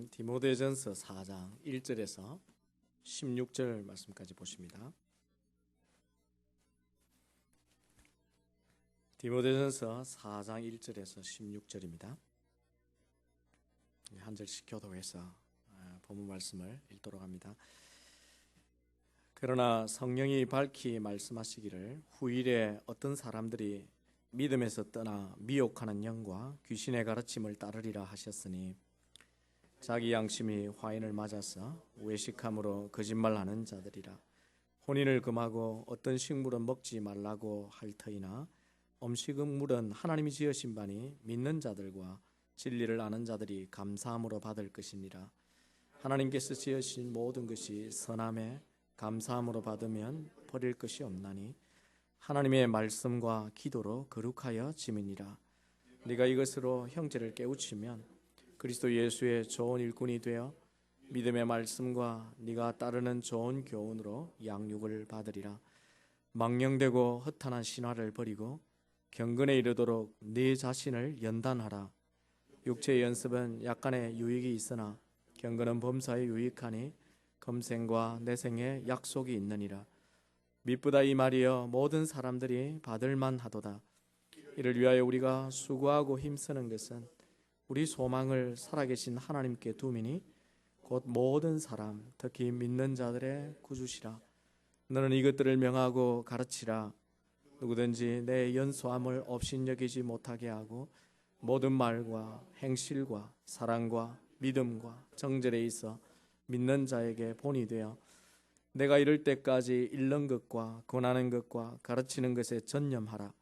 디모데전서 4장 1절에서 16절 말씀까지 보십니다. 디모데전서 4장 1절에서 16절입니다. 한 절씩 교독해서 본문 말씀을 읽도록 합니다. 그러나 성령이 밝히 말씀하시기를 후일에 어떤 사람들이 믿음에서 떠나 미혹하는 영과 귀신의 가르침을 따르리라 하셨으니 자기 양심이 화인을 맞아서 외식함으로 거짓말하는 자들이라. 혼인을 금하고 어떤 식물은 먹지 말라고 할 터이나 음식물은 하나님이 지으신 바니 믿는 자들과 진리를 아는 자들이 감사함으로 받을 것이니라. 하나님께서 지으신 모든 것이 선함에 감사함으로 받으면 버릴 것이 없나니 하나님의 말씀과 기도로 거룩하여 짐이니라. 네가 이것으로 형제를 깨우치면 그리스도 예수의 좋은 일꾼이 되어 믿음의 말씀과 네가 따르는 좋은 교훈으로 양육을 받으리라. 망령되고 허탄한 신화를 버리고 경건에 이르도록 네 자신을 연단하라. 육체의 연습은 약간의 유익이 있으나 경건은 범사에 유익하니 검생과 내생에 약속이 있느니라. 미쁘다 이 말이여 모든 사람들이 받을 만하도다. 이를 위하여 우리가 수고하고 힘쓰는 것은 우리 소망을 살아계신 하나님께 두미니 곧 모든 사람 특히 믿는 자들의 구주시라. 너는 이것들을 명하고 가르치라. 누구든지 내 연소함을 업신여기지 못하게 하고 모든 말과 행실과 사랑과 믿음과 정절에 있어 믿는 자에게 본이 되어 내가 이를 때까지 읽는 것과 권하는 것과 가르치는 것에 전념하라.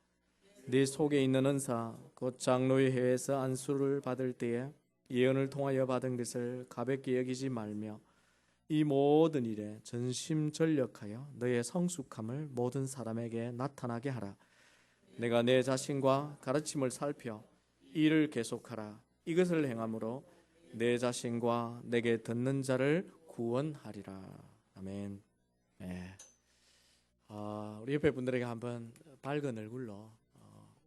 네 속에 있는 은사 곧 장로의 회에서 안수를 받을 때에 예언을 통하여 받은 것을 가볍게 여기지 말며 이 모든 일에 전심전력하여 너의 성숙함을 모든 사람에게 나타나게 하라. 내가 내 자신과 가르침을 살펴 이 일을 계속하라. 이것을 행함으로 내 자신과 내게 듣는 자를 구원하리라. 아멘. 네. 우리 옆에 분들에게 한번 밝은 얼굴로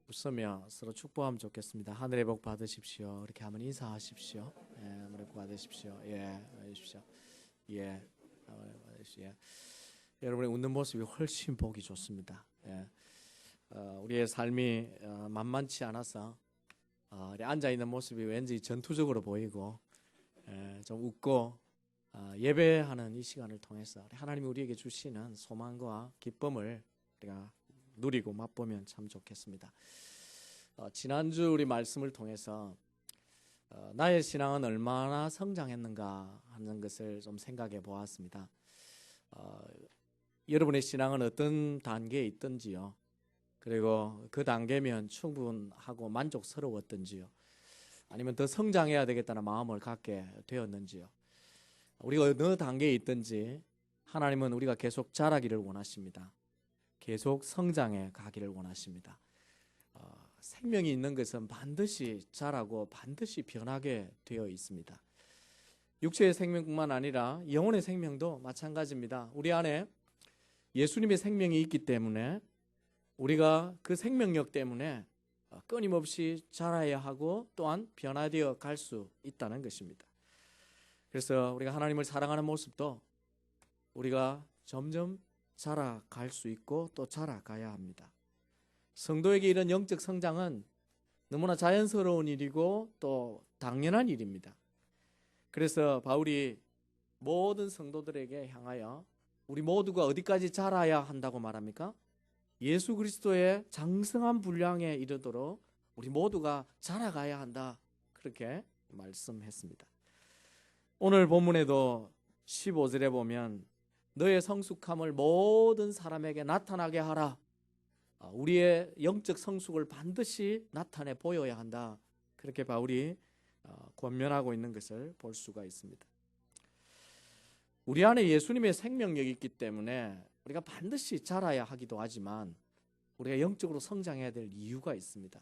웃으며 서로 축복하면 좋겠습니다. 하늘의 복 받으십시오. 이렇게 한번 인사하십시오. 예, 하늘의 복 받으십시오. 예, 받으십시오. 예, 받으십시오. 예. 여러분의 웃는 모습이 훨씬 보기 좋습니다. 예. 우리의 삶이 만만치 않아서 앉아 있는 모습이 왠지 전투적으로 보이고 좀 웃고 예배하는 이 시간을 통해서 하나님이 우리에게 주시는 소망과 기쁨을 우리가 누리고 맛보면 참 좋겠습니다. 지난주 우리 말씀을 통해서 나의 신앙은 얼마나 성장했는가 하는 것을 좀 생각해 보았습니다. 여러분의 신앙은 어떤 단계에 있든지요. 그리고 그 단계면 충분하고 만족스러웠던지요. 아니면 더 성장해야 되겠다는 마음을 갖게 되었는지요. 우리가 어느 단계에 있든지 하나님은 우리가 계속 자라기를 원하십니다. 계속 성장해 가기를 원하십니다. 생명이 있는 것은 반드시 자라고 반드시 변하게 되어 있습니다. 육체의 생명뿐만 아니라 영혼의 생명도 마찬가지입니다. 우리 안에 예수님의 생명이 있기 때문에 우리가 그 생명력 때문에 끊임없이 자라야 하고 또한 변화되어 갈 수 있다는 것입니다. 그래서 우리가 하나님을 사랑하는 모습도 우리가 점점 자라갈 수 있고 또 자라가야 합니다. 성도에게 이런 영적 성장은 너무나 자연스러운 일이고 또 당연한 일입니다. 그래서 바울이 모든 성도들에게 향하여 우리 모두가 어디까지 자라야 한다고 말합니까? 예수 그리스도의 장성한 분량에 이르도록 우리 모두가 자라가야 한다. 그렇게 말씀했습니다. 오늘 본문에도 15절에 보면 너의 성숙함을 모든 사람에게 나타나게 하라. 우리의 영적 성숙을 반드시 나타내 보여야 한다. 그렇게 바울이 권면하고 있는 것을 볼 수가 있습니다. 우리 안에 예수님의 생명력이 있기 때문에 우리가 반드시 자라야 하기도 하지만 우리가 영적으로 성장해야 될 이유가 있습니다.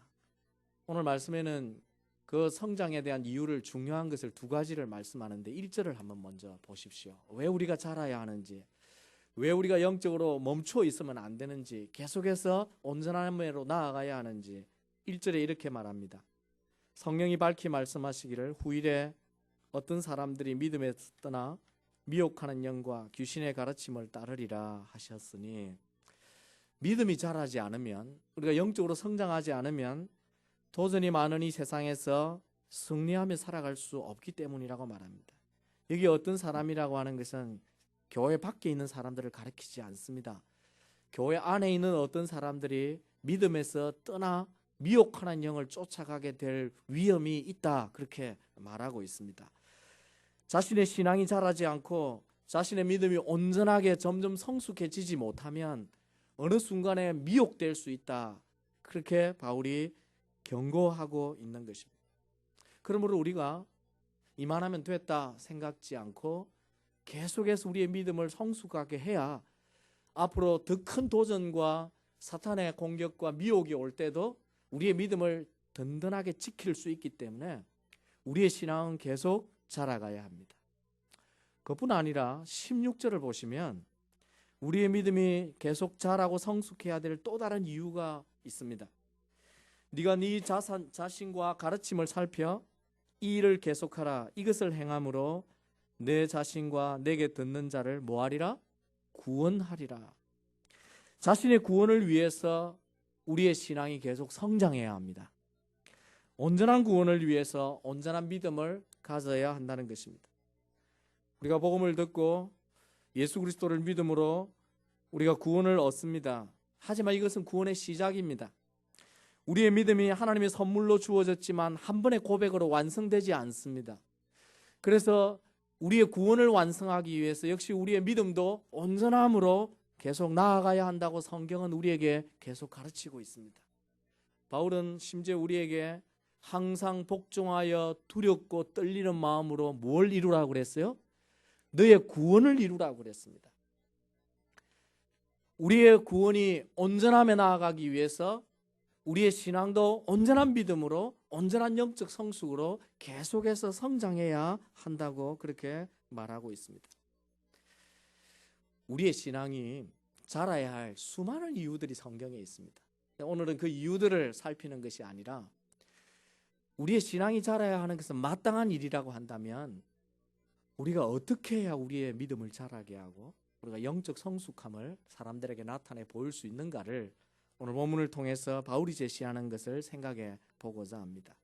오늘 말씀에는 그 성장에 대한 이유를 중요한 것을 두 가지를 말씀하는데 1절을 한번 먼저 보십시오. 왜 우리가 자라야 하는지, 왜 우리가 영적으로 멈춰 있으면 안 되는지, 계속해서 온전함으로 나아가야 하는지 1절에 이렇게 말합니다. 성령이 밝히 말씀하시기를 후일에 어떤 사람들이 믿음에서 떠나 미혹하는 영과 귀신의 가르침을 따르리라 하셨으니, 믿음이 자라지 않으면, 우리가 영적으로 성장하지 않으면 도전이 많은 이 세상에서 승리하며 살아갈 수 없기 때문이라고 말합니다. 여기 어떤 사람이라고 하는 것은 교회 밖에 있는 사람들을 가리키지 않습니다. 교회 안에 있는 어떤 사람들이 믿음에서 떠나 미혹하는 영을 쫓아가게 될 위험이 있다, 그렇게 말하고 있습니다. 자신의 신앙이 자라지 않고 자신의 믿음이 온전하게 점점 성숙해지지 못하면 어느 순간에 미혹될 수 있다, 그렇게 바울이 경고하고 있는 것입니다. 그러므로 우리가 이만하면 됐다 생각지 않고 계속해서 우리의 믿음을 성숙하게 해야 앞으로 더 큰 도전과 사탄의 공격과 미혹이 올 때도 우리의 믿음을 든든하게 지킬 수 있기 때문에 우리의 신앙은 계속 자라가야 합니다. 그뿐 아니라 16절을 보시면 우리의 믿음이 계속 자라고 성숙해야 될 또 다른 이유가 있습니다. 네가 네 자신과 가르침을 살펴 이 일을 계속하라. 이것을 행함으로 내 자신과 내게 듣는 자를 뭐하리라? 구원하리라. 자신의 구원을 위해서 우리의 신앙이 계속 성장해야 합니다. 온전한 구원을 위해서 온전한 믿음을 가져야 한다는 것입니다. 우리가 복음을 듣고 예수 그리스도를 믿음으로 우리가 구원을 얻습니다. 하지만 이것은 구원의 시작입니다. 우리의 믿음이 하나님의 선물로 주어졌지만 한 번의 고백으로 완성되지 않습니다. 그래서 우리의 구원을 완성하기 위해서 역시 우리의 믿음도 온전함으로 계속 나아가야 한다고 성경은 우리에게 계속 가르치고 있습니다. 바울은 심지어 우리에게 항상 복종하여 두렵고 떨리는 마음으로 뭘 이루라고 그랬어요? 너의 구원을 이루라고 그랬습니다. 우리의 구원이 온전함에 나아가기 위해서 우리의 신앙도 온전한 믿음으로 온전한 영적 성숙으로 계속해서 성장해야 한다고 그렇게 말하고 있습니다. 우리의 신앙이 자라야 할 수많은 이유들이 성경에 있습니다. 오늘은 그 이유들을 살피는 것이 아니라 우리의 신앙이 자라야 하는 것은 마땅한 일이라고 한다면 우리가 어떻게 해야 우리의 믿음을 자라게 하고 우리가 영적 성숙함을 사람들에게 나타내 보일 수 있는가를 오늘 본문을 통해서 바울이 제시하는 것을 생각해 보고자 합니다.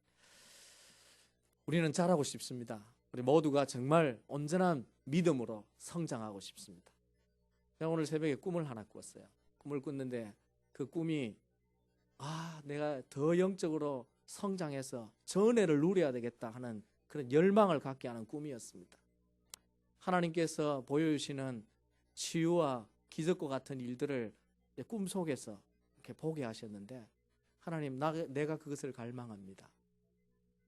우리는 자라고 싶습니다. 우리 모두가 정말 온전한 믿음으로 성장하고 싶습니다. 제가 오늘 새벽에 꿈을 하나 꿨어요. 꿈을 꿨는데 그 꿈이 내가 더 영적으로 성장해서 저 은혜를 누려야 되겠다 하는 그런 열망을 갖게 하는 꿈이었습니다. 하나님께서 보여주시는 치유와 기적과 같은 일들을 꿈속에서 이렇게 보게 하셨는데 하나님, 내가 그것을 갈망합니다.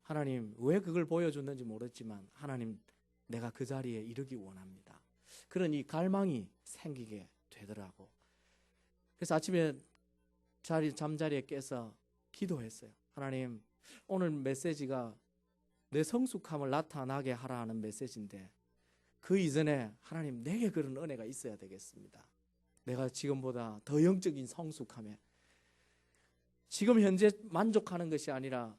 하나님, 왜 그걸 보여줬는지 모르지만 하나님, 내가 그 자리에 이르기 원합니다. 그런 이 갈망이 생기게 되더라고. 그래서 아침에 잠자리에 깨서 기도했어요. 하나님, 오늘 메시지가 내 성숙함을 나타나게 하라 하는 메시지인데 그 이전에 하나님, 내게 그런 은혜가 있어야 되겠습니다. 내가 지금보다 더 영적인 성숙함에 지금 현재 만족하는 것이 아니라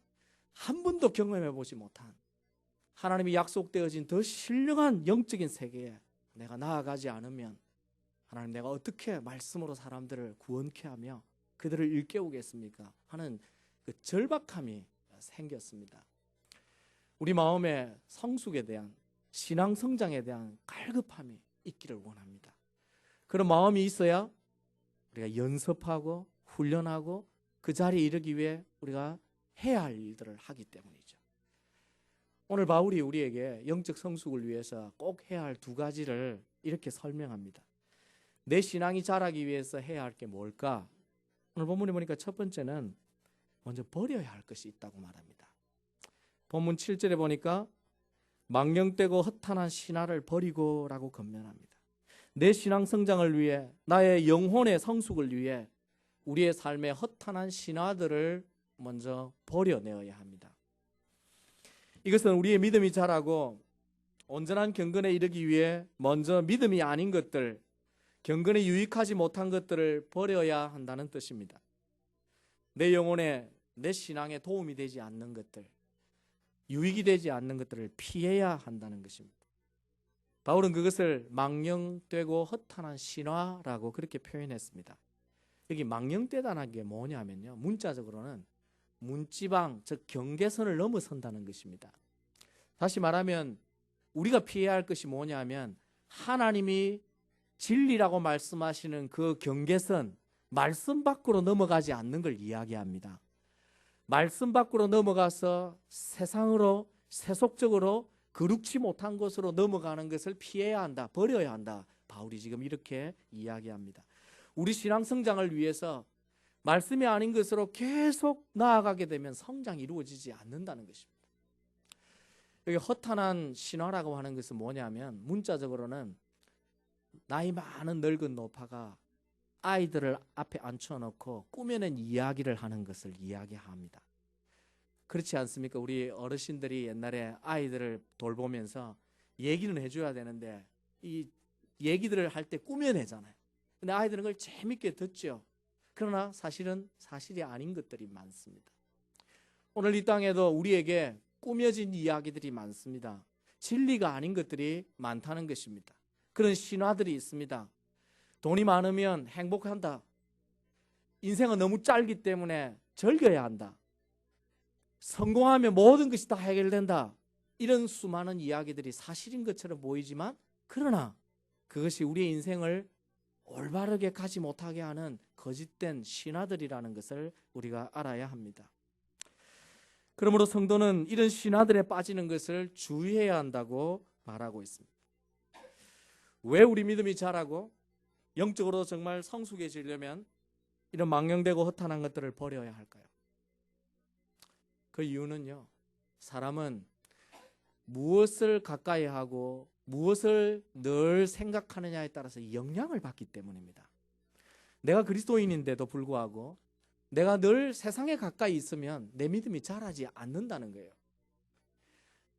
한 번도 경험해 보지 못한 하나님이 약속되어진 더 신령한 영적인 세계에 내가 나아가지 않으면 하나님, 내가 어떻게 말씀으로 사람들을 구원케 하며 그들을 일깨우겠습니까? 하는 그 절박함이 생겼습니다. 우리 마음에 성숙에 대한, 신앙 성장에 대한 갈급함이 있기를 원합니다. 그런 마음이 있어야 우리가 연습하고 훈련하고 그 자리에 이르기 위해 우리가 해야 할 일들을 하기 때문이죠. 오늘 바울이 우리에게 영적 성숙을 위해서 꼭 해야 할 두 가지를 이렇게 설명합니다. 내 신앙이 자라기 위해서 해야 할 게 뭘까? 오늘 본문에 보니까 첫 번째는 먼저 버려야 할 것이 있다고 말합니다. 본문 7절에 보니까 망령되고 허탄한 신화를 버리고 라고 권면합니다. 내 신앙 성장을 위해, 나의 영혼의 성숙을 위해 우리의 삶의 허탄한 신화들을 먼저 버려내어야 합니다. 이것은 우리의 믿음이 자라고 온전한 경건에 이르기 위해 먼저 믿음이 아닌 것들, 경건에 유익하지 못한 것들을 버려야 한다는 뜻입니다. 내 영혼에, 내 신앙에 도움이 되지 않는 것들, 유익이 되지 않는 것들을 피해야 한다는 것입니다. 바울은 그것을 망령되고 허탄한 신화라고 그렇게 표현했습니다. 여기 망령되다는 게 뭐냐면요, 문자적으로는 문지방, 즉 경계선을 넘어선다는 것입니다. 다시 말하면 우리가 피해야 할 것이 뭐냐면 하나님이 진리라고 말씀하시는 그 경계선, 말씀 밖으로 넘어가지 않는 걸 이야기합니다. 말씀 밖으로 넘어가서 세상으로, 세속적으로 거룩지 못한 곳으로 넘어가는 것을 피해야 한다, 버려야 한다. 바울이 지금 이렇게 이야기합니다. 우리 신앙 성장을 위해서 말씀이 아닌 것으로 계속 나아가게 되면 성장이 이루어지지 않는다는 것입니다. 여기 허탄한 신화라고 하는 것은 뭐냐면 문자적으로는 나이 많은 늙은 노파가 아이들을 앞에 앉혀놓고 꾸며낸 이야기를 하는 것을 이야기합니다. 그렇지 않습니까? 우리 어르신들이 옛날에 아이들을 돌보면서 얘기는 해줘야 되는데 이 얘기들을 할 때 꾸며내잖아요. 근데 아이들은 그걸 재밌게 듣죠. 그러나 사실은 사실이 아닌 것들이 많습니다. 오늘 이 땅에도 우리에게 꾸며진 이야기들이 많습니다. 진리가 아닌 것들이 많다는 것입니다. 그런 신화들이 있습니다. 돈이 많으면 행복한다. 인생은 너무 짧기 때문에 즐겨야 한다. 성공하면 모든 것이 다 해결된다. 이런 수많은 이야기들이 사실인 것처럼 보이지만 그러나 그것이 우리의 인생을 올바르게 가지 못하게 하는 거짓된 신화들이라는 것을 우리가 알아야 합니다. 그러므로 성도는 이런 신화들에 빠지는 것을 주의해야 한다고 말하고 있습니다. 왜 우리 믿음이 자라고 영적으로 정말 성숙해지려면 이런 망령되고 허탄한 것들을 버려야 할까요? 그 이유는요, 사람은 무엇을 가까이 하고 무엇을 늘 생각하느냐에 따라서 영향을 받기 때문입니다. 내가 그리스도인인데도 불구하고 내가 늘 세상에 가까이 있으면 내 믿음이 자라지 않는다는 거예요.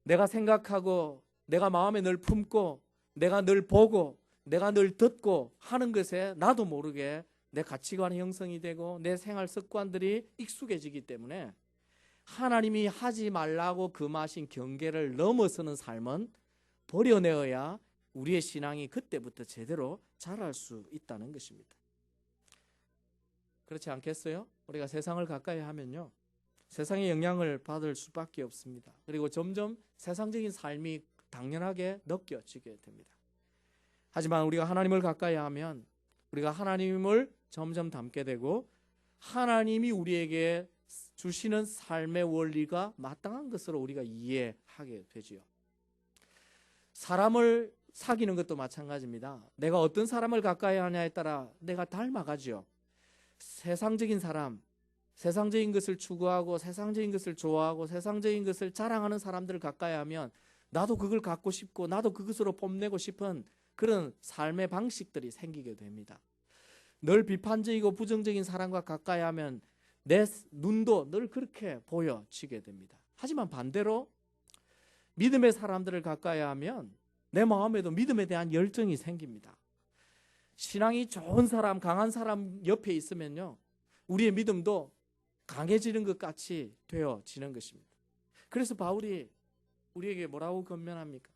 내가 생각하고 내가 마음에 늘 품고 내가 늘 보고 내가 늘 듣고 하는 것에 나도 모르게 내 가치관이 형성이 되고 내 생활 습관들이 익숙해지기 때문에 하나님이 하지 말라고 금하신 경계를 넘어서는 삶은 버려내어야 우리의 신앙이 그때부터 제대로 자랄 수 있다는 것입니다. 그렇지 않겠어요? 우리가 세상을 가까이 하면요, 세상의 영향을 받을 수밖에 없습니다. 그리고 점점 세상적인 삶이 당연하게 느껴지게 됩니다. 하지만 우리가 하나님을 가까이 하면 우리가 하나님을 점점 닮게 되고 하나님이 우리에게 주시는 삶의 원리가 마땅한 것으로 우리가 이해하게 되지요. 사람을 사귀는 것도 마찬가지입니다. 내가 어떤 사람을 가까이 하냐에 따라 내가 닮아가죠. 세상적인 사람, 세상적인 것을 추구하고 세상적인 것을 좋아하고 세상적인 것을 자랑하는 사람들을 가까이 하면 나도 그걸 갖고 싶고 나도 그것으로 뽐내고 싶은 그런 삶의 방식들이 생기게 됩니다. 늘 비판적이고 부정적인 사람과 가까이 하면 내 눈도 늘 그렇게 보여지게 됩니다. 하지만 반대로 믿음의 사람들을 가까이 하면 내 마음에도 믿음에 대한 열정이 생깁니다. 신앙이 좋은 사람, 강한 사람 옆에 있으면요, 우리의 믿음도 강해지는 것 같이 되어지는 것입니다. 그래서 바울이 우리에게 뭐라고 권면합니까?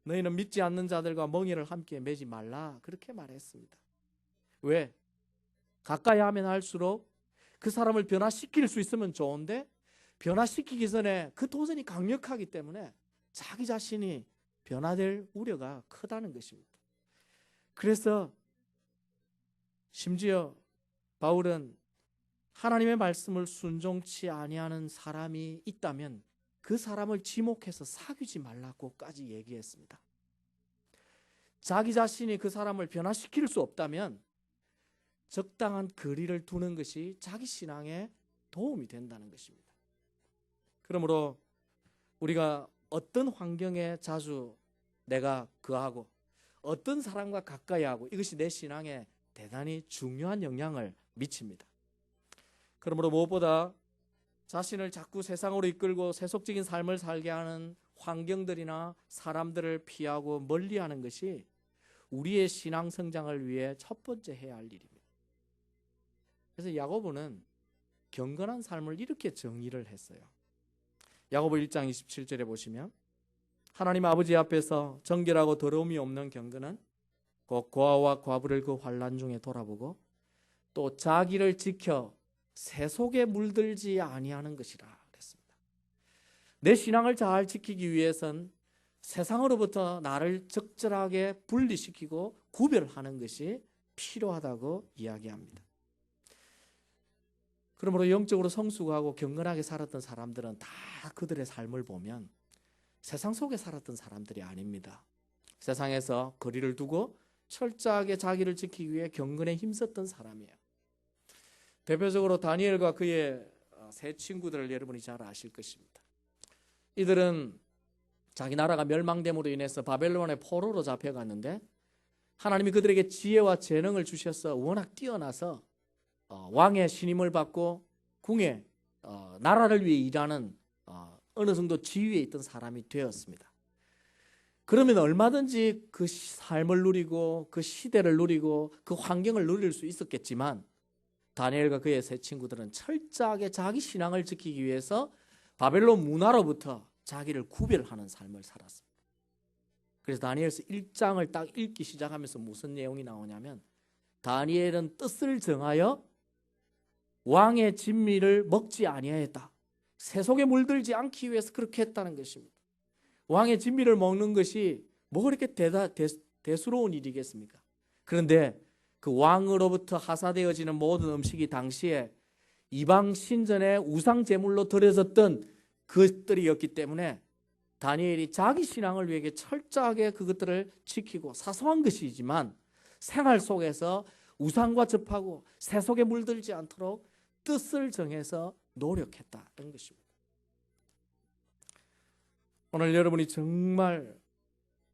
너희는 믿지 않는 자들과 멍에를 함께 매지 말라, 그렇게 말했습니다. 왜? 가까이 하면 할수록 그 사람을 변화시킬 수 있으면 좋은데 변화시키기 전에 그 도전이 강력하기 때문에 자기 자신이 변화될 우려가 크다는 것입니다. 그래서 심지어 바울은 하나님의 말씀을 순종치 아니하는 사람이 있다면 그 사람을 지목해서 사귀지 말라고까지 얘기했습니다. 자기 자신이 그 사람을 변화시킬 수 없다면 적당한 거리를 두는 것이 자기 신앙에 도움이 된다는 것입니다. 그러므로 우리가 어떤 환경에 자주 내가 거하고 어떤 사람과 가까이 하고 이것이 내 신앙에 대단히 중요한 영향을 미칩니다. 그러므로 무엇보다 자신을 자꾸 세상으로 이끌고 세속적인 삶을 살게 하는 환경들이나 사람들을 피하고 멀리하는 것이 우리의 신앙 성장을 위해 첫 번째 해야 할 일입니다. 그래서 야고보는 경건한 삶을 이렇게 정의를 했어요. 야고보 1장 27절에 보시면 하나님 아버지 앞에서 정결하고 더러움이 없는 경건은 곧 고아와 과부를 그 환난 중에 돌아보고 또 자기를 지켜 세속에 물들지 아니하는 것이라 그랬습니다. 내 신앙을 잘 지키기 위해선 세상으로부터 나를 적절하게 분리시키고 구별하는 것이 필요하다고 이야기합니다. 그러므로 영적으로 성숙하고 경건하게 살았던 사람들은 다 그들의 삶을 보면 세상 속에 살았던 사람들이 아닙니다. 세상에서 거리를 두고 철저하게 자기를 지키기 위해 경건에 힘썼던 사람이에요. 대표적으로 다니엘과 그의 세 친구들을 여러분이 잘 아실 것입니다. 이들은 자기 나라가 멸망됨으로 인해서 바벨론의 포로로 잡혀갔는데 하나님이 그들에게 지혜와 재능을 주셔서 워낙 뛰어나서 왕의 신임을 받고 궁에 나라를 위해 일하는 어느 정도 지위에 있던 사람이 되었습니다. 그러면 얼마든지 그 삶을 누리고 그 시대를 누리고 그 환경을 누릴 수 있었겠지만 다니엘과 그의 세 친구들은 철저하게 자기 신앙을 지키기 위해서 바벨론 문화로부터 자기를 구별하는 삶을 살았습니다. 그래서 다니엘서 1장을 딱 읽기 시작하면서 무슨 내용이 나오냐면 다니엘은 뜻을 정하여 왕의 진미를 먹지 아니하였다. 세속에 물들지 않기 위해서 그렇게 했다는 것입니다. 왕의 진미를 먹는 것이 뭐 그렇게 대수로운 일이겠습니까? 그런데 그 왕으로부터 하사되어지는 모든 음식이 당시에 이방 신전의 우상 제물로 드려졌던 것들이었기 때문에 다니엘이 자기 신앙을 위해 철저하게 그것들을 지키고 사소한 것이지만 생활 속에서 우상과 접하고 세속에 물들지 않도록 뜻을 정해서 노력했다는 것입니다. 오늘 여러분이 정말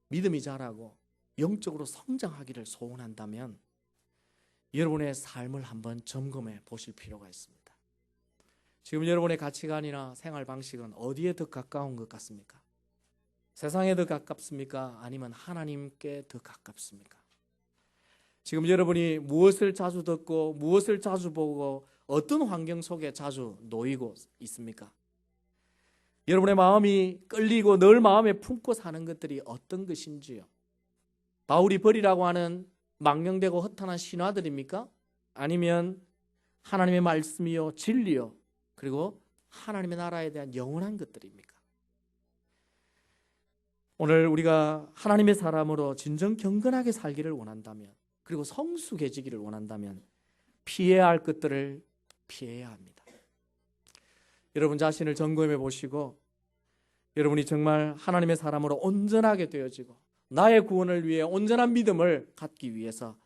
믿음이 자라고 영적으로 성장하기를 소원한다면 여러분의 삶을 한번 점검해 보실 필요가 있습니다. 지금 여러분의 가치관이나 생활 방식은 어디에 더 가까운 것 같습니까? 세상에 더 가깝습니까? 아니면 하나님께 더 가깝습니까? 지금 여러분이 무엇을 자주 듣고 무엇을 자주 보고 어떤 환경 속에 자주 놓이고 있습니까? 여러분의 마음이 끌리고 늘 마음에 품고 사는 것들이 어떤 것인지요? 바울이 버리라고 하는 망령되고 허탄한 신화들입니까? 아니면 하나님의 말씀이요 진리요 그리고 하나님의 나라에 대한 영원한 것들입니까? 오늘 우리가 하나님의 사람으로 진정 경건하게 살기를 원한다면 그리고 성숙해지기를 원한다면 피해야 할 것들을 피해야 합니다. 여러분 자신을 점검해 보시고 여러분이 정말 하나님의 사람으로 온전하게 되어지고 나의 구원을 위해 온전한 믿음을 갖기 위해서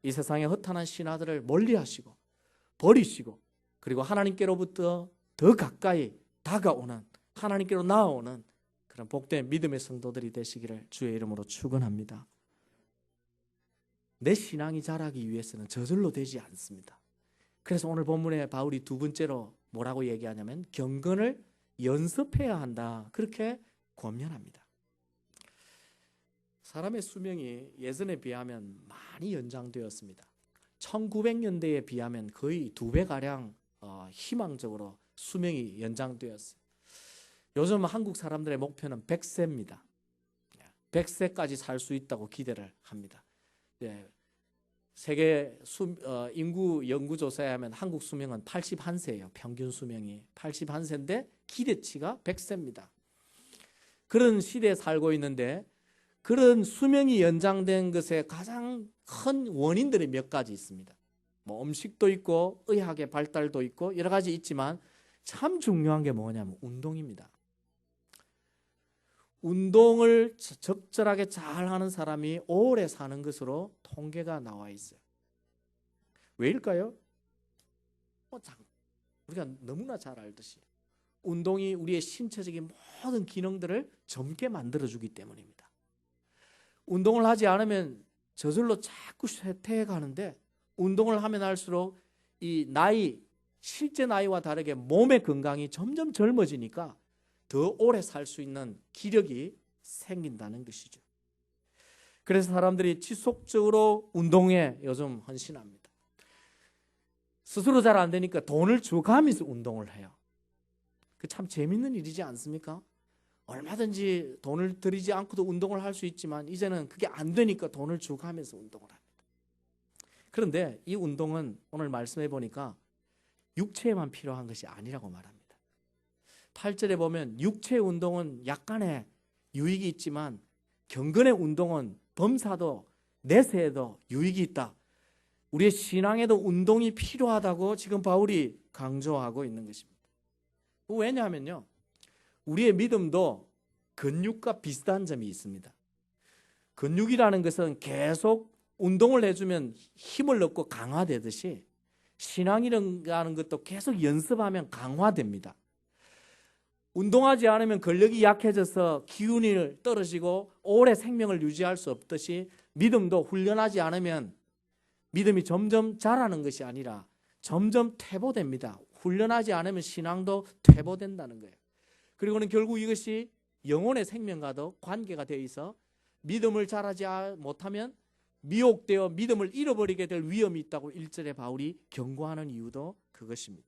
이 세상의 허탄한 신화들을 멀리하시고 버리시고 그리고 하나님께로부터 더 가까이 다가오는 하나님께로 나아오는 그런 복된 믿음의 성도들이 되시기를 주의 이름으로 축원합니다. 내 신앙이 자라기 위해서는 저절로 되지 않습니다. 그래서 오늘 본문에 바울이 두 번째로 뭐라고 얘기하냐면 경건을 연습해야 한다 그렇게 권면합니다. 사람의 수명이 예전에 비하면 많이 연장되었습니다. 1900년대에 비하면 거의 2배가량 희망적으로 수명이 연장되었어요. 요즘 한국 사람들의 목표는 100세입니다. 100세까지 살 수 있다고 기대를 합니다. 세계 인구 연구조사에 하면 한국 수명은 81세예요. 평균 수명이 81세인데 기대치가 100세입니다. 그런 시대에 살고 있는데 그런 수명이 연장된 것에 가장 큰 원인들이 몇 가지 있습니다. 뭐 음식도 있고 의학의 발달도 있고 여러 가지 있지만 참 중요한 게 뭐냐면 운동입니다. 운동을 적절하게 잘 하는 사람이 오래 사는 것으로 통계가 나와 있어요. 왜일까요? 우리가 너무나 잘 알듯이 운동이 우리의 신체적인 모든 기능들을 젊게 만들어주기 때문입니다. 운동을 하지 않으면 저절로 자꾸 쇠퇴해가는데 운동을 하면 할수록 이 나이, 실제 나이와 다르게 몸의 건강이 점점 젊어지니까 더 오래 살 수 있는 기력이 생긴다는 것이죠. 그래서 사람들이 지속적으로 운동에 요즘 헌신합니다. 스스로 잘 안 되니까 돈을 주가면서 운동을 해요. 그 참 재밌는 일이지 않습니까? 얼마든지 돈을 들이지 않고도 운동을 할 수 있지만 이제는 그게 안 되니까 돈을 주고 하면서 운동을 합니다. 그런데 이 운동은 오늘 말씀해 보니까 육체에만 필요한 것이 아니라고 말합니다. 8절에 보면 육체 운동은 약간의 유익이 있지만 경건의 운동은 범사도 내세에도 유익이 있다. 우리의 신앙에도 운동이 필요하다고 지금 바울이 강조하고 있는 것입니다. 왜냐하면요, 우리의 믿음도 근육과 비슷한 점이 있습니다. 근육이라는 것은 계속 운동을 해주면 힘을 얻고 강화되듯이 신앙이라는 것도 계속 연습하면 강화됩니다. 운동하지 않으면 근력이 약해져서 기운이 떨어지고 오래 생명을 유지할 수 없듯이 믿음도 훈련하지 않으면 믿음이 점점 자라는 것이 아니라 점점 퇴보됩니다. 훈련하지 않으면 신앙도 퇴보된다는 거예요. 그리고는 결국 이것이 영혼의 생명과도 관계가 되어 있어 믿음을 자라지 못하면 미혹되어 믿음을 잃어버리게 될 위험이 있다고 1절에 바울이 경고하는 이유도 그것입니다.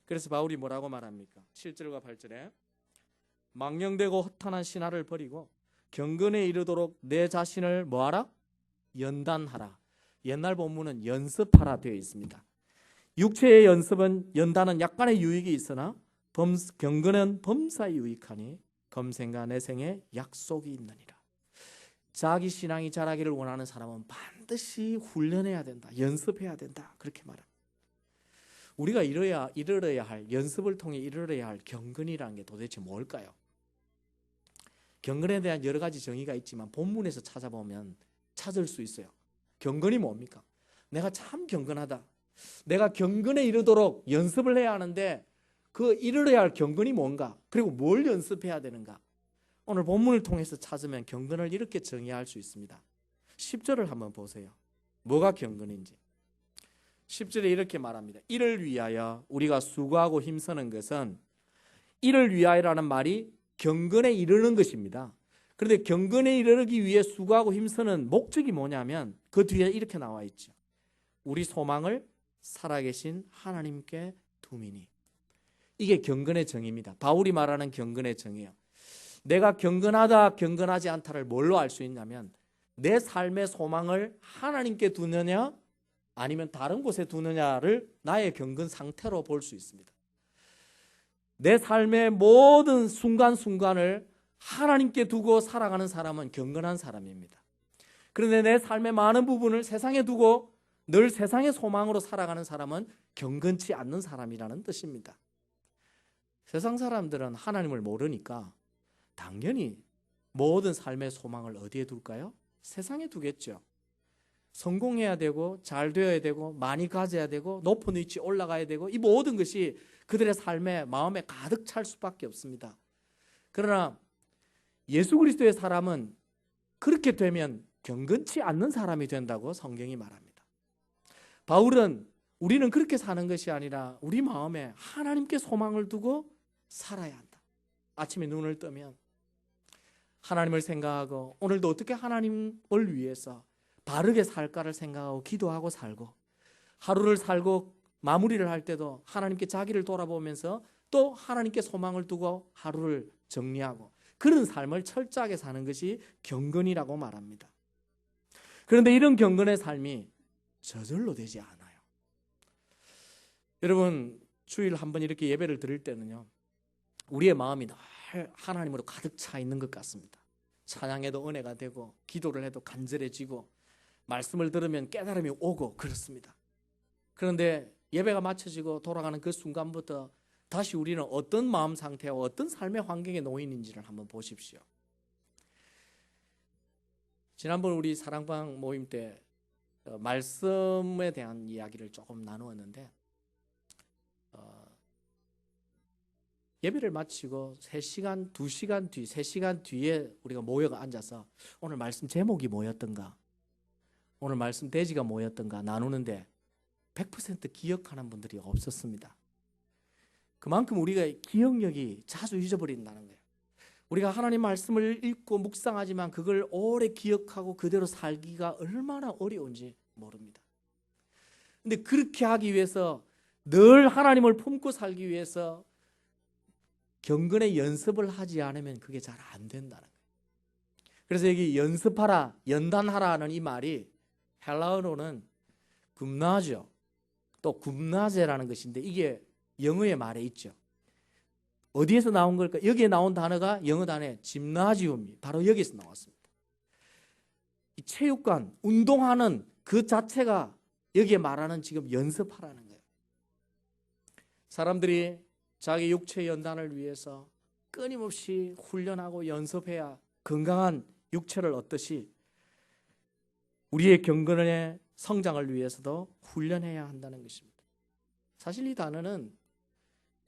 그래서 바울이 뭐라고 말합니까? 7절과 8절에 망령되고 허탄한 신화를 버리고 경건에 이르도록 내 자신을 뭐하라? 연단하라. 옛날 본문은 연습하라 되어 있습니다. 육체의 연단은 약간의 유익이 있으나 경건은 범사에 유익하니 검생과 내생에 약속이 있느니라. 자기 신앙이 자라기를 원하는 사람은 반드시 훈련해야 된다. 연습해야 된다. 그렇게 말합니다. 우리가 이르러야 할, 연습을 통해 이르러야 할 경건이라는 게 도대체 뭘까요? 경건에 대한 여러 가지 정의가 있지만 본문에서 찾아보면 찾을 수 있어요. 경건이 뭡니까? 내가 참 경건하다. 내가 경건에 이르도록 연습을 해야 하는데 그 이르러야 할 경건이 뭔가? 그리고 뭘 연습해야 되는가? 오늘 본문을 통해서 찾으면 경건을 이렇게 정의할 수 있습니다. 10절을 한번 보세요. 뭐가 경건인지. 10절에 이렇게 말합니다. 이를 위하여 우리가 수고하고 힘쓰는 것은, 이를 위하여라는 말이 경건에 이르는 것입니다. 그런데 경건에 이르기 위해 수고하고 힘쓰는 목적이 뭐냐면 그 뒤에 이렇게 나와 있죠. 우리 소망을 살아계신 하나님께 두미니. 이게 경건의 정의입니다. 바울이 말하는 경건의 정의예요. 내가 경건하다 경건하지 않다를 뭘로 알 수 있냐면 내 삶의 소망을 하나님께 두느냐 아니면 다른 곳에 두느냐를 나의 경건 상태로 볼 수 있습니다. 내 삶의 모든 순간순간을 하나님께 두고 살아가는 사람은 경건한 사람입니다. 그런데 내 삶의 많은 부분을 세상에 두고 늘 세상의 소망으로 살아가는 사람은 경건치 않는 사람이라는 뜻입니다. 세상 사람들은 하나님을 모르니까 당연히 모든 삶의 소망을 어디에 둘까요? 세상에 두겠죠. 성공해야 되고 잘 되어야 되고 많이 가져야 되고 높은 위치 올라가야 되고 이 모든 것이 그들의 삶에 마음에 가득 찰 수밖에 없습니다. 그러나 예수 그리스도의 사람은 그렇게 되면 경건치 않는 사람이 된다고 성경이 말합니다. 바울은 우리는 그렇게 사는 것이 아니라 우리 마음에 하나님께 소망을 두고 살아야 한다. 아침에 눈을 뜨면 하나님을 생각하고 오늘도 어떻게 하나님을 위해서 바르게 살까를 생각하고 기도하고 살고, 하루를 살고 마무리를 할 때도 하나님께 자기를 돌아보면서 또 하나님께 소망을 두고 하루를 정리하고, 그런 삶을 철저하게 사는 것이 경건이라고 말합니다. 그런데 이런 경건의 삶이 저절로 되지 않아요. 여러분, 주일 한번 이렇게 예배를 드릴 때는요, 우리의 마음이 늘 하나님으로 가득 차 있는 것 같습니다. 찬양해도 은혜가 되고 기도를 해도 간절해지고 말씀을 들으면 깨달음이 오고 그렇습니다. 그런데 예배가 마쳐지고 돌아가는 그 순간부터 다시 우리는 어떤 마음 상태와 어떤 삶의 환경에 놓여 있는지를 한번 보십시오. 지난번 우리 사랑방 모임 때 말씀에 대한 이야기를 조금 나누었는데, 예배를 마치고 3시간, 2시간 뒤, 3시간 뒤에 우리가 모여 앉아서 오늘 말씀 제목이 뭐였던가, 오늘 말씀 대지가 뭐였던가 나누는데 100% 기억하는 분들이 없었습니다. 그만큼 우리가 기억력이 자주 잊어버린다는 거예요. 우리가 하나님 말씀을 읽고 묵상하지만 그걸 오래 기억하고 그대로 살기가 얼마나 어려운지 모릅니다. 근데 그렇게 하기 위해서 늘 하나님을 품고 살기 위해서 경건의 연습을 하지 않으면 그게 잘 안 된다는 거예요. 그래서 여기 연습하라, 연단하라는 이 말이 헬라어로는 굼나죠. 또 굼나제라는 것인데 이게 영어의 말에 있죠. 어디에서 나온 걸까? 여기에 나온 단어가 영어 단어 짐나지움이 바로 여기서 나왔습니다. 이 체육관, 운동하는 그 자체가 여기에 말하는 지금 연습하라는 거예요. 사람들이 자기 육체 연단을 위해서 끊임없이 훈련하고 연습해야 건강한 육체를 얻듯이 우리의 경건의 성장을 위해서도 훈련해야 한다는 것입니다. 사실 이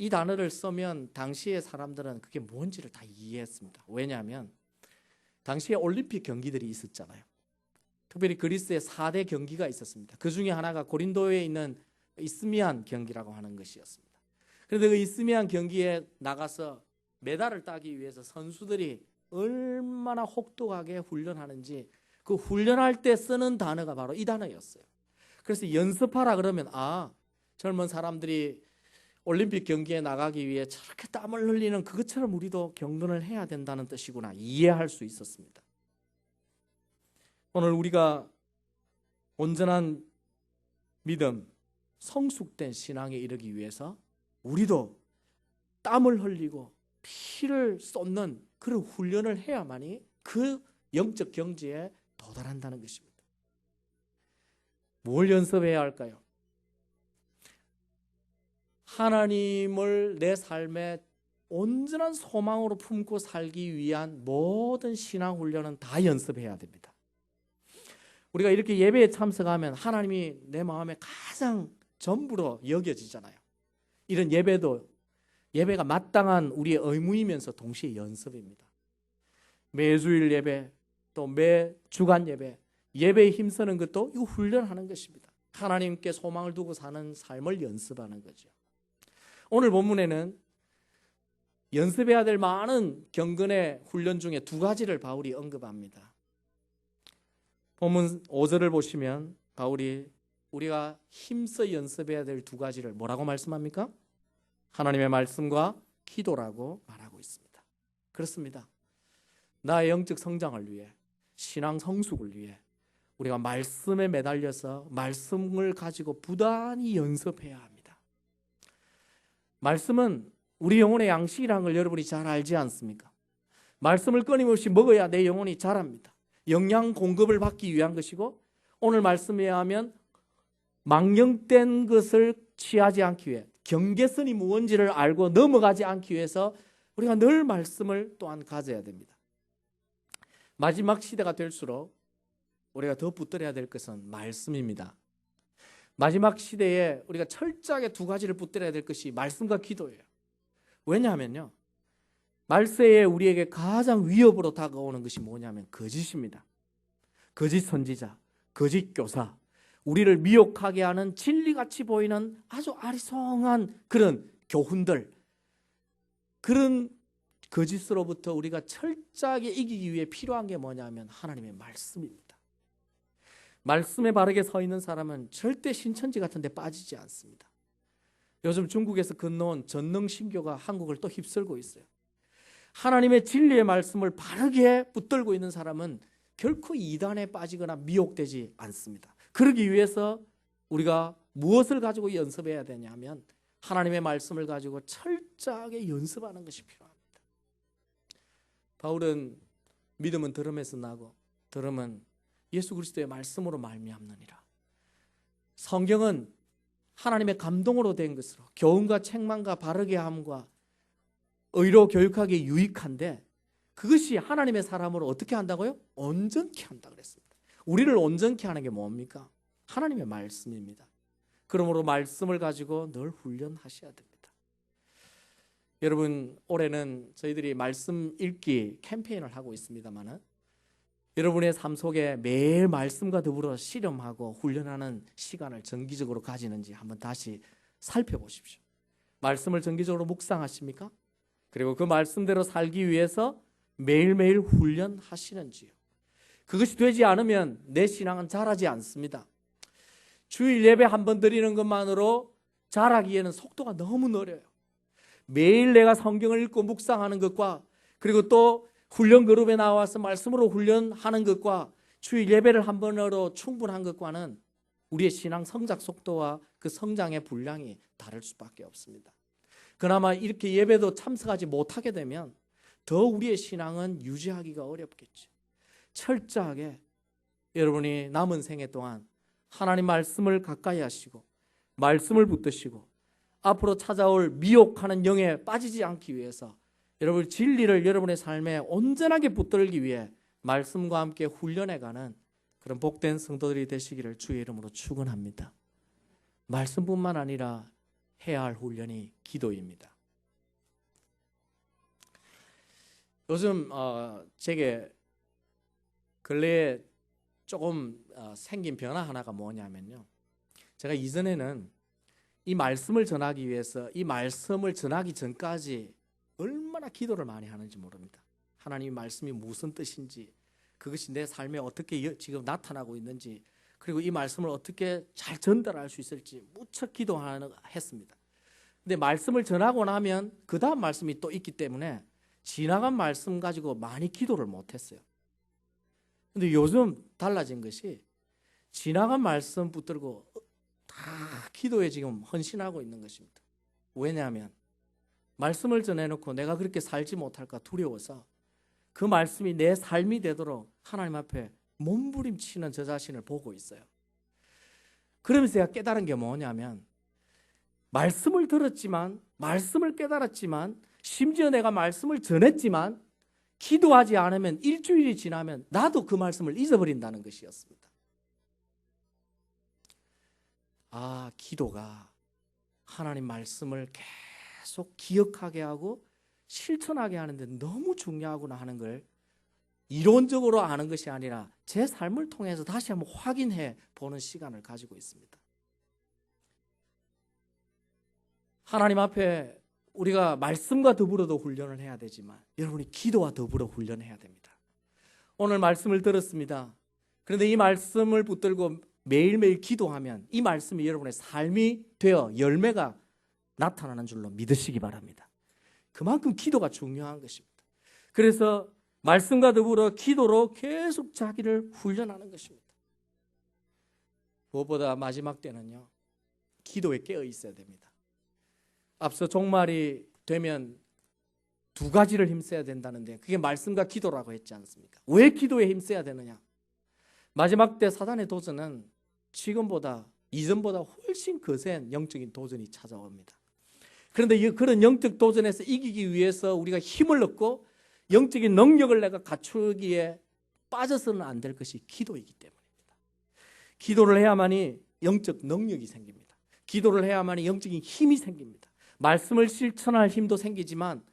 단어를 쓰면 당시의 사람들은 그게 뭔지를 다 이해했습니다. 왜냐하면 당시에 올림픽 경기들이 있었잖아요. 특별히 그리스의 4대 경기가 있었습니다. 그 중에 하나가 고린도에 있는 이스미안 경기라고 하는 것이었습니다. 그런데 그 이스미안 경기에 나가서 메달을 따기 위해서 선수들이 얼마나 혹독하게 훈련하는지 그 훈련할 때 쓰는 단어가 바로 이 단어였어요. 그래서 연습하라 그러면 젊은 사람들이 올림픽 경기에 나가기 위해 저렇게 땀을 흘리는 그것처럼 우리도 경건을 해야 된다는 뜻이구나 이해할 수 있었습니다. 오늘 우리가 온전한 믿음, 성숙된 신앙에 이르기 위해서 우리도 땀을 흘리고 피를 쏟는 그런 훈련을 해야만이 그 영적 경지에 도달한다는 것입니다. 뭘 연습해야 할까요? 하나님을 내 삶에 온전한 소망으로 품고 살기 위한 모든 신앙 훈련은 다 연습해야 됩니다. 우리가 이렇게 예배에 참석하면 하나님이 내 마음에 가장 전부로 여겨지잖아요. 이런 예배가 마땅한 우리의 의무이면서 동시에 연습입니다. 매주일 예배, 또 매 주간 예배에 힘쓰는 것도 이거 훈련하는 것입니다. 하나님께 소망을 두고 사는 삶을 연습하는 거죠. 오늘 본문에는 연습해야 될 많은 경건의 훈련 중에 두 가지를 바울이 언급합니다. 본문 5절을 보시면 바울이 우리가 힘써 연습해야 될 두 가지를 뭐라고 말씀합니까? 하나님의 말씀과 기도라고 말하고 있습니다. 그렇습니다. 나의 영적 성장을 위해, 신앙 성숙을 위해 우리가 말씀에 매달려서 말씀을 가지고 부단히 연습해야 합니다. 말씀은 우리 영혼의 양식이라는 걸 여러분이 잘 알지 않습니까? 말씀을 끊임없이 먹어야 내 영혼이 자랍니다. 영양 공급을 받기 위한 것이고, 오늘 말씀에 의하면 망령된 것을 취하지 않기 위해, 경계선이 무언지를 알고 넘어가지 않기 위해서 우리가 늘 말씀을 또한 가져야 됩니다. 마지막 시대가 될수록 우리가 더 붙들어야 될 것은 말씀입니다. 마지막 시대에 우리가 철저하게 두 가지를 붙들어야 될 것이 말씀과 기도예요. 왜냐하면요, 말세에 우리에게 가장 위협으로 다가오는 것이 뭐냐면 거짓입니다. 거짓 선지자, 거짓 교사, 우리를 미혹하게 하는 진리같이 보이는 아주 아리송한 그런 교훈들, 그런 거짓으로부터 우리가 철저하게 이기기 위해 필요한 게 뭐냐면 하나님의 말씀입니다. 말씀에 바르게 서 있는 사람은 절대 신천지 같은 데 빠지지 않습니다. 요즘 중국에서 건너온 전능신교가 한국을 또 휩쓸고 있어요. 하나님의 진리의 말씀을 바르게 붙들고 있는 사람은 결코 이단에 빠지거나 미혹되지 않습니다. 그러기 위해서 우리가 무엇을 가지고 연습해야 되냐면 하나님의 말씀을 가지고 철저하게 연습하는 것이 필요합니다. 바울은 믿음은 들음에서 나고 들음은 예수 그리스도의 말씀으로 말미암느니라. 성경은 하나님의 감동으로 된 것으로 교훈과 책망과 바르게 함과 의로 교육하기에 유익한데, 그것이 하나님의 사람으로 어떻게 한다고요? 온전케 한다 그랬습니다. 우리를 온전케 하는 게 뭡니까? 하나님의 말씀입니다. 그러므로 말씀을 가지고 늘 훈련하셔야 됩니다. 여러분, 올해는 저희들이 말씀 읽기 캠페인을 하고 있습니다만, 여러분의 삶 속에 매일 말씀과 더불어 실험하고 훈련하는 시간을 정기적으로 가지는지 한번 다시 살펴보십시오. 말씀을 정기적으로 묵상하십니까? 그리고 그 말씀대로 살기 위해서 매일매일 훈련하시는지요? 그것이 되지 않으면 내 신앙은 자라지 않습니다. 주일 예배 한 번 드리는 것만으로 자라기에는 속도가 너무 느려요. 매일 내가 성경을 읽고 묵상하는 것과 그리고 또 훈련 그룹에 나와서 말씀으로 훈련하는 것과 주일 예배를 한 번으로 충분한 것과는 우리의 신앙 성장 속도와 그 성장의 분량이 다를 수밖에 없습니다. 그나마 이렇게 예배도 참석하지 못하게 되면 더 우리의 신앙은 유지하기가 어렵겠죠. 철저하게 여러분이 남은 생애 동안 하나님 말씀을 가까이 하시고 말씀을 붙드시고 앞으로 찾아올 미혹하는 영에 빠지지 않기 위해서 여러분 진리를 여러분의 삶에 온전하게 붙들기 위해 말씀과 함께 훈련해가는 그런 복된 성도들이 되시기를 주의 이름으로 축원합니다. 말씀뿐만 아니라 해야 할 훈련이 기도입니다. 요즘 제게 근래에 조금 생긴 변화 하나가 뭐냐면요, 제가 이전에는 이 말씀을 전하기 위해서 이 말씀을 전하기 전까지 얼마나 기도를 많이 하는지 모릅니다. 하나님의 말씀이 무슨 뜻인지, 그것이 내 삶에 어떻게 지금 나타나고 있는지, 그리고 이 말씀을 어떻게 잘 전달할 수 있을지 무척 기도했습니다. 근데 말씀을 전하고 나면 그 다음 말씀이 또 있기 때문에 지나간 말씀 가지고 많이 기도를 못했어요. 근데 요즘 달라진 것이 지나간 말씀 붙들고 다 기도에 지금 헌신하고 있는 것입니다. 왜냐하면 말씀을 전해놓고 내가 그렇게 살지 못할까 두려워서 그 말씀이 내 삶이 되도록 하나님 앞에 몸부림치는 저 자신을 보고 있어요. 그러면서 제가 깨달은 게 뭐냐면, 말씀을 들었지만, 말씀을 깨달았지만, 심지어 내가 말씀을 전했지만 기도하지 않으면 일주일이 지나면 나도 그 말씀을 잊어버린다는 것이었습니다. 기도가 하나님 말씀을 계속 기억하게 하고 실천하게 하는데 너무 중요하구나 하는 걸 이론적으로 아는 것이 아니라 제 삶을 통해서 다시 한번 확인해 보는 시간을 가지고 있습니다. 하나님 앞에 우리가 말씀과 더불어도 훈련을 해야 되지만 여러분이 기도와 더불어 훈련해야 됩니다. 오늘 말씀을 들었습니다. 그런데 이 말씀을 붙들고 매일매일 기도하면 이 말씀이 여러분의 삶이 되어 열매가 나타나는 줄로 믿으시기 바랍니다. 그만큼 기도가 중요한 것입니다. 그래서 말씀과 더불어 기도로 계속 자기를 훈련하는 것입니다. 무엇보다 마지막 때는요, 기도에 깨어 있어야 됩니다. 앞서 종말이 되면 두 가지를 힘써야 된다는데 그게 말씀과 기도라고 했지 않습니까? 왜 기도에 힘써야 되느냐? 마지막 때 사단의 도전은 지금보다 이전보다 훨씬 거센 영적인 도전이 찾아옵니다. 그런데 그런 영적 도전에서 이기기 위해서 우리가 힘을 얻고 영적인 능력을 내가 갖추기에 빠져서는 안 될 것이 기도이기 때문입니다. 기도를 해야만이 영적 능력이 생깁니다. 기도를 해야만이 영적인 힘이 생깁니다. 말씀을 실천할 힘도 생기지만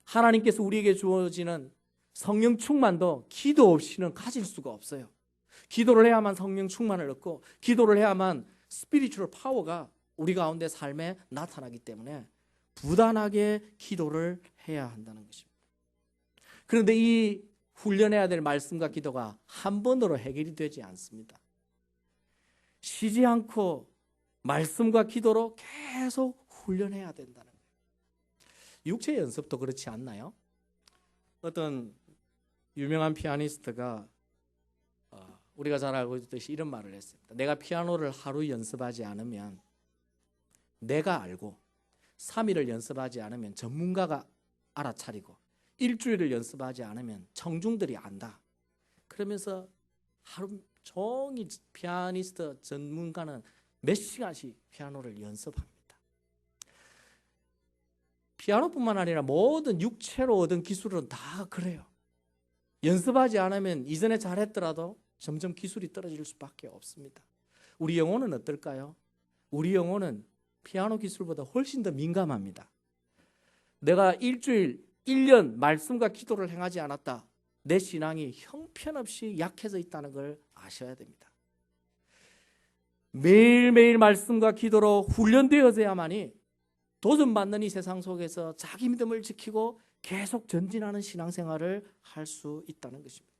하나님께서 우리에게 주어지는 성령 충만도 기도 없이는 가질 수가 없어요. 기도를 해야만 성령 충만을 얻고 기도를 해야만 스피리추얼 파워가 우리 가운데 삶에 나타나기 때문에 부단하게 기도를 해야 한다는 것입니다. 그런데 이 훈련해야 될 말씀과 기도가 한 번으로 해결이 되지 않습니다. 쉬지 않고 말씀과 기도로 계속 훈련해야 된다는 거예요. 육체 연습도 그렇지 않나요? 어떤 유명한 피아니스트가 우리가 잘 알고 있듯이 이런 말을 했습니다. 내가 피아노를 하루 연습하지 않으면 내가 알고 3일을 연습하지 않으면 전문가가 알아차리고 일주일을 연습하지 않으면 청중들이 안다. 그러면서 하루 종일 피아니스트 전문가는 몇 시간씩 피아노를 연습합니다. 피아노뿐만 아니라 모든 육체로 얻은 기술은 다 그래요. 연습하지 않으면 이전에 잘했더라도 점점 기술이 떨어질 수밖에 없습니다. 우리 영혼은 어떨까요? 우리 영혼은 피아노 기술보다 훨씬 더 민감합니다. 내가 일주일, 1년 말씀과 기도를 행하지 않았다. 내 신앙이 형편없이 약해져 있다는 걸 아셔야 됩니다. 매일매일 말씀과 기도로 훈련되어져야만이 도전받는 이 세상 속에서 자기 믿음을 지키고 계속 전진하는 신앙생활을 할 수 있다는 것입니다.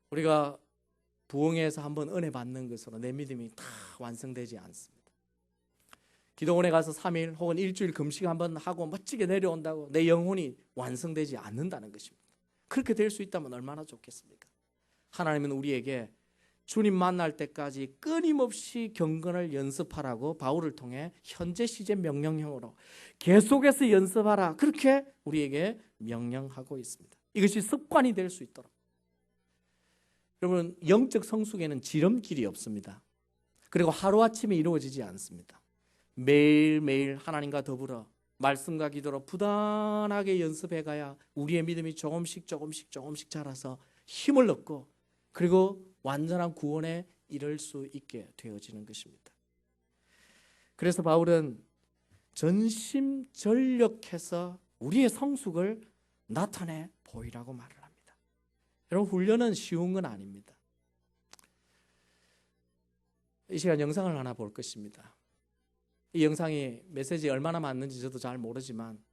우리가 부흥회에서 한번 은혜 받는 것으로 내 믿음이 다 완성되지 않습니다. 기도원에 가서 3일 혹은 일주일 금식 한번 하고 멋지게 내려온다고 내 영혼이 완성되지 않는다는 것입니다. 그렇게 될 수 있다면 얼마나 좋겠습니까? 하나님은 우리에게 주님 만날 때까지 끊임없이 경건을 연습하라고 바울을 통해 현재 시제 명령형으로 계속해서 연습하라, 그렇게 우리에게 명령하고 있습니다. 이것이 습관이 될 수 있도록. 여러분, 영적 성숙에는 지름길이 없습니다. 그리고 하루아침에 이루어지지 않습니다. 매일매일 하나님과 더불어 말씀과 기도로 부단하게 연습해 가야 우리의 믿음이 조금씩 자라서 힘을 얻고 그리고 완전한 구원에 이를 수 있게 되어지는 것입니다. 그래서 바울은 전심전력해서 우리의 성숙을 나타내 보이라고 말을 합니다. 여러분, 훈련은 쉬운 건 아닙니다. 이 시간 영상을 하나 볼 것입니다. 이 영상이 메시지에 얼마나 맞는지 저도 잘 모르지만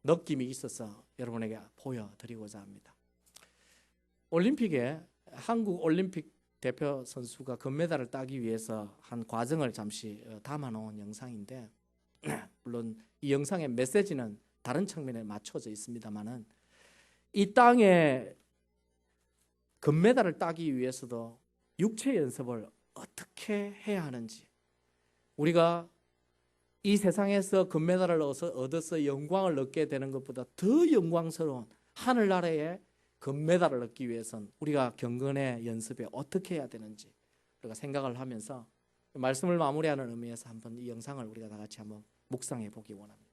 느낌이 있어서 여러분에게 보여드리고자 합니다. 올림픽에 한국 올림픽 대표 선수가 금메달을 따기 위해서 한 과정을 잠시 담아놓은 영상인데, 물론 이 영상의 메시지는 다른 측면에 맞춰져 있습니다만은 이 땅에 금메달을 따기 위해서도 육체 연습을 어떻게 해야 하는지, 우리가 이 세상에서 금메달을 얻어서 영광을 얻게 되는 것보다 더 영광스러운 하늘나라의 금메달을 얻기 위해서는 우리가 경건의 연습에 어떻게 해야 되는지 우리가 생각을 하면서 말씀을 마무리하는 의미에서 한번 이 영상을 우리가 다 같이 한번 묵상해 보기 원합니다.